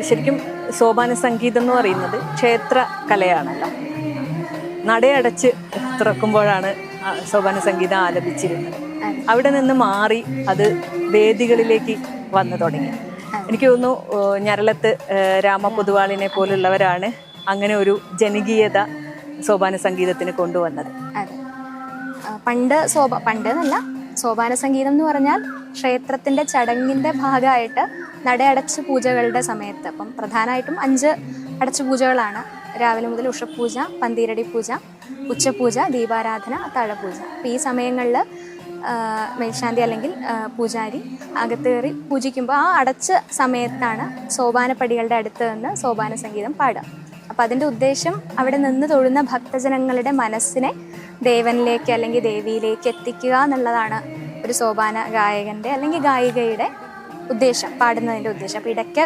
ശരിക്കും സോപാന സംഗീതം എന്ന് പറയുന്നത് ക്ഷേത്ര കലയാണല്ലോ. നടയടച്ച് തുറക്കുമ്പോഴാണ് സോപാന സംഗീതം ആലപിച്ചിരുന്നത്. അവിടെ നിന്ന് മാറി അത് വേദികളിലേക്ക് വന്നു തുടങ്ങി. എനിക്ക് തോന്നുന്നു ഞരളത്ത് രാമ പൊതുവാളിനെ പോലുള്ളവരാണ് അങ്ങനെ ഒരു ജനകീയത സോപാന സംഗീതത്തിന് കൊണ്ടുവന്നത്. പണ്ട് എന്നല്ല, സോപാന സംഗീതം എന്ന് പറഞ്ഞാൽ ക്ഷേത്രത്തിന്റെ ചടങ്ങിന്റെ ഭാഗമായിട്ട് നടയടച്ച് പൂജകളുടെ സമയത്ത്, അപ്പം പ്രധാനമായിട്ടും 5 അടച്ചു പൂജകളാണ്. രാവിലെ മുതൽ ഉഷപൂജ, പന്തീരടി പൂജ, ഉച്ചപൂജ, ദീപാരാധന, അത്താഴപൂജ. അപ്പം ഈ സമയങ്ങളിൽ മേൽശാന്തി അല്ലെങ്കിൽ പൂജാരി അകത്ത് കയറി പൂജിക്കുമ്പോൾ ആ അടച്ച സമയത്താണ് സോപാനപ്പടികളുടെ അടുത്ത് നിന്ന് സോപാന സംഗീതം പാടുക. അപ്പം അതിൻ്റെ ഉദ്ദേശം അവിടെ നിന്ന് തൊഴുന്ന ഭക്തജനങ്ങളുടെ മനസ്സിനെ ദേവനിലേക്ക് അല്ലെങ്കിൽ ദേവിയിലേക്ക് എത്തിക്കുക എന്നുള്ളതാണ് ഒരു സോപാന ഗായകൻ്റെ അല്ലെങ്കിൽ ഗായികയുടെ ഉദ്ദേശം, പാടുന്നതിൻ്റെ ഉദ്ദേശം. അപ്പോൾ ഇടയ്ക്ക്